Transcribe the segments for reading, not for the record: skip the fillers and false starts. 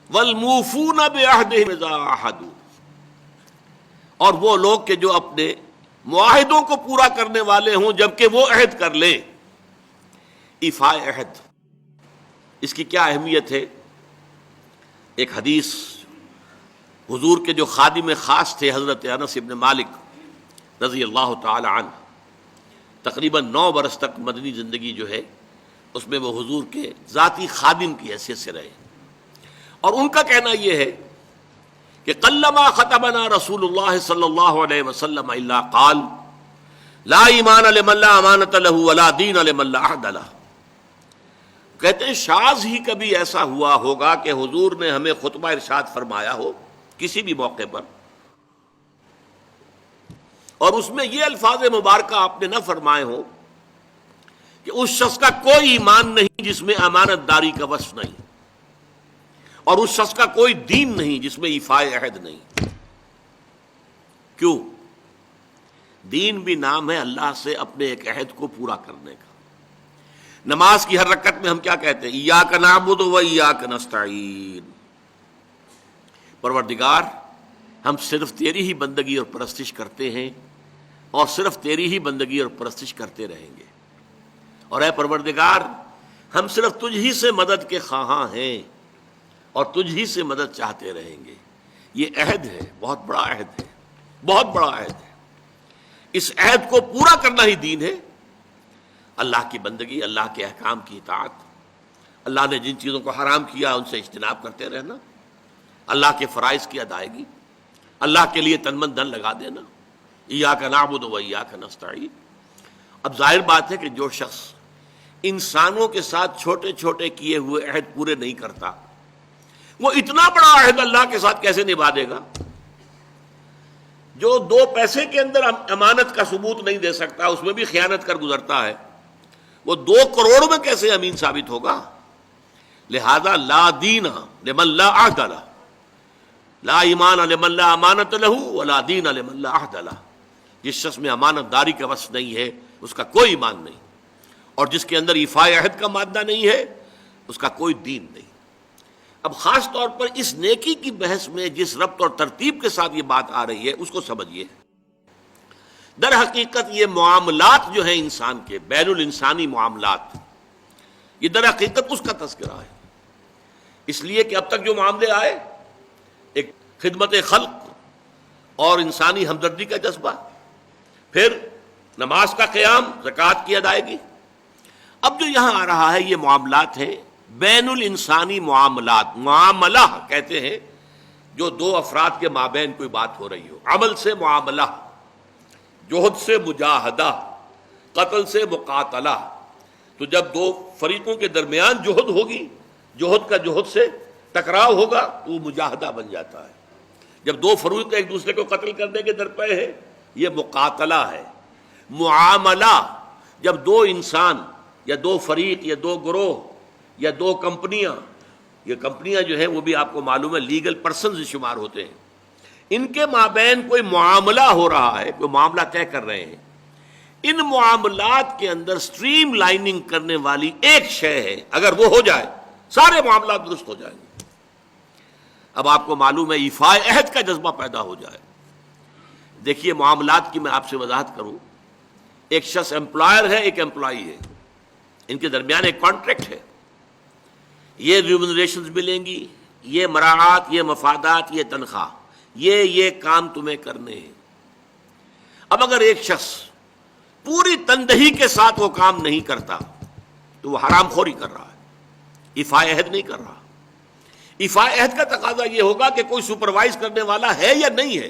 والموفون بعہدہم اذا عاہدوا، اور وہ لوگ کہ جو اپنے معاہدوں کو پورا کرنے والے ہوں جبکہ وہ عہد کر لیں۔ ایفاء عہد، اس کی کیا اہمیت ہے؟ ایک حدیث، حضور کے جو خادم خاص تھے حضرت انس بن مالک رضی اللہ تعالی عنہ، تقریباً 9 برس تک مدنی زندگی جو ہے اس میں وہ حضور کے ذاتی خادم کی حیثیت سے رہے، اور ان کا کہنا یہ ہے کہ قلما خطبنا رسول اللہ صلی اللہ علیہ وسلم الا قال لا ایمان لمن لا امانۃ له ولا دین لمن لا عہد له۔ کہتے ہیں شاذ ہی کبھی ایسا ہوا ہوگا کہ حضور نے ہمیں خطبہ ارشاد فرمایا ہو کسی بھی موقع پر، اور اس میں یہ الفاظ مبارکہ آپ نے نہ فرمائے ہو کہ اس شخص کا کوئی ایمان نہیں جس میں امانت داری کا وصف نہیں، اور اس شخص کا کوئی دین نہیں جس میں ایفاء عہد نہیں۔ کیوں؟ دین بھی نام ہے اللہ سے اپنے ایک عہد کو پورا کرنے کا۔ نماز کی ہر رکعت میں ہم کیا کہتے ہیں؟ ایاک نعبد و ایاک نستعین، پروردگار ہم صرف تیری ہی بندگی اور پرستش کرتے ہیں، اور صرف تیری ہی بندگی اور پرستش کرتے رہیں گے، اور اے پروردگار ہم صرف تجھ ہی سے مدد کے خواہاں ہیں اور تجھ ہی سے مدد چاہتے رہیں گے۔ یہ عہد ہے، بہت بڑا عہد ہے، بہت بڑا عہد ہے۔ اس عہد کو پورا کرنا ہی دین ہے۔ اللہ کی بندگی، اللہ کے احکام کی اطاعت، اللہ نے جن چیزوں کو حرام کیا ان سے اجتناب کرتے رہنا، اللہ کے فرائض کی ادائیگی، اللہ کے لیے تن من دھن لگا دینا، ایاک نعبد و ایاک نستعین۔ اب ظاہر بات ہے کہ جو شخص انسانوں کے ساتھ چھوٹے چھوٹے کیے ہوئے عہد پورے نہیں کرتا، وہ اتنا بڑا عہد اللہ کے ساتھ کیسے نبھا دے گا؟ جو 2 پیسے کے اندر امانت کا ثبوت نہیں دے سکتا، اس میں بھی خیانت کر گزرتا ہے، وہ 2 کروڑ میں کیسے امین ثابت ہوگا؟ لہذا لا دین لمن لا عہد لہ، لا ایمان لمن لا امانۃ لہ ولا دین لمن لا عہد لہ۔ جس شخص میں امانت داری کا وصف نہیں ہے اس کا کوئی ایمان نہیں، اور جس کے اندر ایفاء عہد کا مادہ نہیں ہے اس کا کوئی دین نہیں۔ اب خاص طور پر اس نیکی کی بحث میں جس ربط اور ترتیب کے ساتھ یہ بات آ رہی ہے اس کو سمجھیے۔ در حقیقت یہ معاملات جو ہیں انسان کے، بین الانسانی معاملات، یہ در حقیقت اس کا تذکرہ ہے، اس لیے کہ اب تک جو معاملے آئے، ایک خدمت خلق اور انسانی ہمدردی کا جذبہ، پھر نماز کا قیام، زکوٰۃ کی ادائیگی۔ اب جو یہاں آ رہا ہے یہ معاملات ہیں بین الانسانی معاملات۔ معاملہ کہتے ہیں جو 2 افراد کے مابین کوئی بات ہو رہی ہو، عمل سے معاملہ، جوہد سے مجاہدہ، قتل سے مقاتلہ۔ تو جب 2 فریقوں کے درمیان جوہد ہوگی، جوہد کا جوہد سے ٹکراؤ ہوگا تو وہ مجاہدہ بن جاتا ہے۔ جب 2 فریق ایک دوسرے کو قتل کرنے کے درپے ہیں، یہ مقاتلہ ہے۔ معاملہ جب 2 انسان یا 2 فریق یا 2 گروہ یا 2 کمپنیاں، یہ کمپنیاں جو ہیں وہ بھی آپ کو معلوم ہے لیگل پرسنز شمار ہوتے ہیں، ان کے مابین کوئی معاملہ ہو رہا ہے، کوئی معاملہ طے کر رہے ہیں، ان معاملات کے اندر سٹریم لائننگ کرنے والی ایک شے ہے، اگر وہ ہو جائے سارے معاملات درست ہو جائیں گے۔ اب آپ کو معلوم ہے ایفاء عہد کا جذبہ پیدا ہو جائے۔ دیکھیے معاملات کی میں آپ سے وضاحت کروں، ایک شخص امپلائر ہے، ایک امپلائی ہے، ان کے درمیان ایک کانٹریکٹ ہے، یہ ریمونریشنز ملیں گی، یہ مراعات، یہ مفادات، یہ تنخواہ، یہ کام تمہیں کرنے ہیں۔ اب اگر ایک شخص پوری تندہی کے ساتھ وہ کام نہیں کرتا تو وہ حرام خوری کر رہا ہے، ایفاء عہد نہیں کر رہا۔ ایفاء عہد کا تقاضا یہ ہوگا کہ کوئی سپروائز کرنے والا ہے یا نہیں ہے،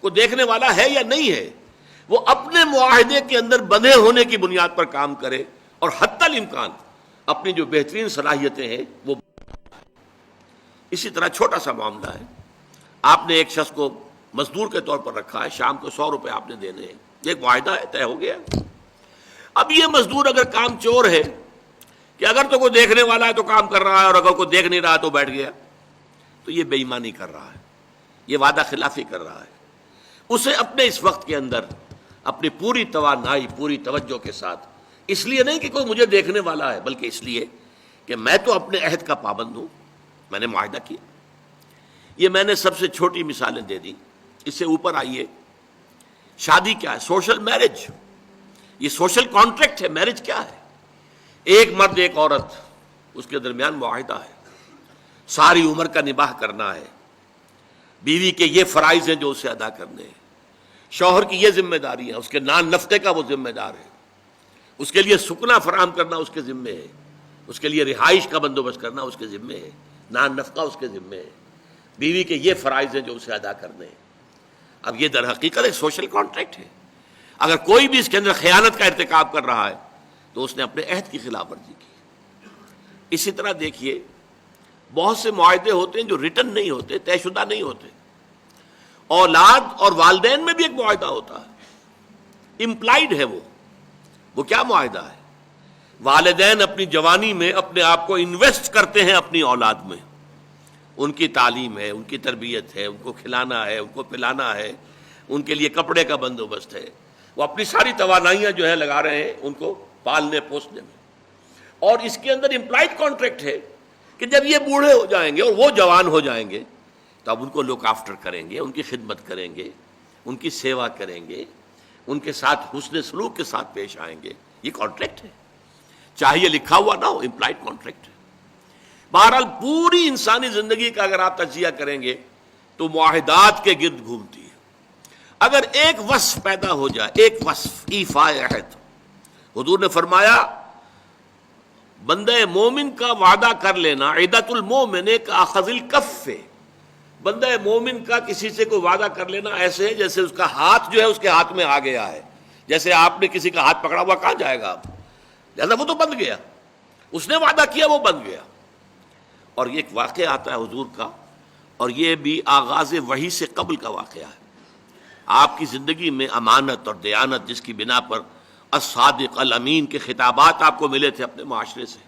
کوئی دیکھنے والا ہے یا نہیں ہے، وہ اپنے معاہدے کے اندر بندھے ہونے کی بنیاد پر کام کرے، اور حتی الامکان اپنی جو بہترین صلاحیتیں ہیں وہ۔ اسی طرح چھوٹا سا معاملہ ہے، آپ نے ایک شخص کو مزدور کے طور پر رکھا ہے، شام کو 100 روپے آپ نے دینے ہیں، یہ ایک معاہدہ ہے، طے ہو گیا۔ اب یہ مزدور اگر کام چور ہے کہ اگر تو کوئی دیکھنے والا ہے تو کام کر رہا ہے، اور اگر کوئی دیکھ نہیں رہا تو بیٹھ گیا، تو یہ بے ایمانی کر رہا ہے، یہ وعدہ خلافی کر رہا ہے۔ اسے اپنے اس وقت کے اندر اپنی پوری توانائی، پوری توجہ کے ساتھ، اس لیے نہیں کہ کوئی مجھے دیکھنے والا ہے، بلکہ اس لیے کہ میں تو اپنے عہد کا پابند ہوں، میں نے معاہدہ کیا، یہ میں نے سب سے چھوٹی مثالیں دے دی. اس سے اوپر آئیے. شادی کیا ہے؟ Social marriage. یہ سوشل کانٹریکٹ ہے. میرج کیا ہے؟ ایک مرد ایک عورت، اس کے درمیان معاہدہ ہے، ساری عمر کا نباہ کرنا ہے. بیوی کے یہ فرائض ہیں جو اسے ادا کرنے ہیں، شوہر کی یہ ذمہ داری ہے، اس کے نان نفقے کا وہ ذمہ دار ہے، اس کے لیے سکنا فراہم کرنا اس کے ذمے ہے، اس کے لیے رہائش کا بندوبست کرنا اس کے ذمے ہے، نان نفقہ اس کے ذمے ہے. بیوی کے یہ فرائض ہیں جو اسے ادا کرنے ہیں. اب یہ در حقیقت ایک سوشل کانٹریکٹ ہے. اگر کوئی بھی اس کے اندر خیانت کا ارتکاب کر رہا ہے تو اس نے اپنے عہد کی خلاف ورزی کی. اسی طرح دیکھیے بہت سے معاہدے ہوتے ہیں جو ریٹن نہیں ہوتے، طے شدہ نہیں ہوتے. اولاد اور والدین میں بھی ایک معاہدہ ہوتا ہے، امپلائڈ ہے. وہ کیا معاہدہ ہے؟ والدین اپنی جوانی میں اپنے آپ کو انویسٹ کرتے ہیں اپنی اولاد میں. ان کی تعلیم ہے، ان کی تربیت ہے، ان کو کھلانا ہے، ان کو پلانا ہے، ان کے لیے کپڑے کا بندوبست ہے. وہ اپنی ساری توانائیاں جو ہے لگا رہے ہیں ان کو پالنے پوسنے میں. اور اس کے اندر امپلائڈ کانٹریکٹ ہے کہ جب یہ بوڑھے ہو جائیں گے اور وہ جوان ہو جائیں گے تو اب ان کو لک آفٹر کریں گے، ان کی خدمت کریں گے، ان کی سیوا کریں گے، ان کے ساتھ حسن سلوک کے ساتھ پیش آئیں گے. یہ کانٹریکٹ ہے، چاہے یہ لکھا ہوا نہ ہو، امپلائڈ کانٹریکٹ ہے. بہرحال پوری انسانی زندگی کا اگر آپ تجزیہ کریں گے تو معاہدات کے گرد گھومتی ہے. اگر ایک وصف پیدا ہو جائے، ایک وصف ایفاء عہد، حضور نے فرمایا بندہ مومن کا وعدہ کر لینا عدت المومن کا اخذ الکف. بندہ مومن کا کسی سے کوئی وعدہ کر لینا ایسے ہے جیسے اس کا ہاتھ جو ہے اس کے ہاتھ میں آ گیا ہے. جیسے آپ نے کسی کا ہاتھ پکڑا ہوا کہاں جائے گا آپ؟ لہذا وہ تو بند گیا، اس نے وعدہ کیا وہ بند گیا. اور یہ ایک واقعہ آتا ہے حضور کا، اور یہ بھی آغاز وحی سے قبل کا واقعہ ہے. آپ کی زندگی میں امانت اور دیانت جس کی بنا پر الصادق الامین کے خطابات آپ کو ملے تھے اپنے معاشرے سے.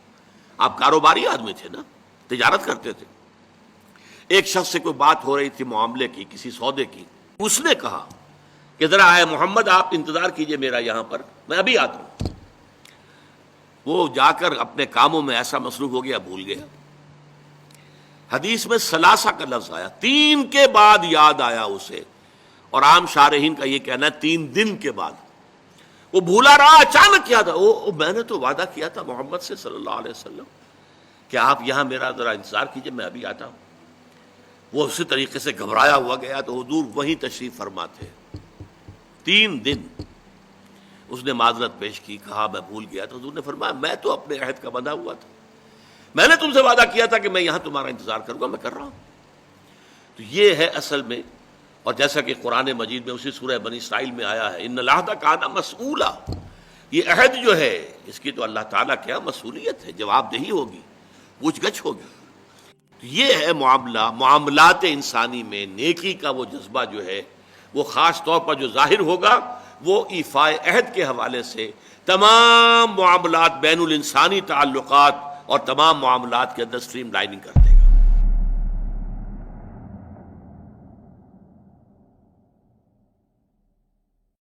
آپ کاروباری آدمی تھے نا، تجارت کرتے تھے. ایک شخص سے کوئی بات ہو رہی تھی معاملے کی، کسی سودے کی. اس نے کہا کہ ذرا آئے محمد آپ انتظار کیجئے میرا یہاں پر، میں ابھی آتا ہوں. وہ جا کر اپنے کاموں میں ایسا مصروف ہو گیا بھول گیا. حدیث میں ثلاثہ کا لفظ آیا، 3 کے بعد یاد آیا اسے. اور عام شارحین کا یہ کہنا ہے 3 دن کے بعد. وہ بھولا رہا، اچانک کیا تھا میں نے تو وعدہ کیا تھا محمد سے صلی اللہ علیہ وسلم کہ آپ یہاں میرا ذرا انتظار کیجئے میں ابھی آتا ہوں. وہ اسی طریقے سے گھبرایا ہوا گیا تو حضور وہیں تشریف فرما تھے. 3 دن اس نے معذرت پیش کی، کہا میں بھول گیا. تو حضور نے فرمایا میں تو اپنے عہد کا بندھا ہوا تھا، میں نے تم سے وعدہ کیا تھا کہ میں یہاں تمہارا انتظار کروں گا، میں کر رہا ہوں. تو یہ ہے اصل میں. اور جیسا کہ قرآن مجید میں اسی سورہ بنی اسرائیل میں آیا ہے ان العہد کان مسئولا، یہ عہد جو ہے اس کی تو اللہ تعالیٰ کیا مسئولیت ہے، جواب دہی ہوگی، پوچھ گچھ ہوگی. تو یہ ہے معاملات انسانی میں نیکی کا وہ جذبہ جو ہے وہ خاص طور پر جو ظاہر ہوگا وہ ایفاء عہد کے حوالے سے تمام معاملات بین الانسانی تعلقات اور تمام معاملات کے اندر سٹریم لائننگ کرتا ہے.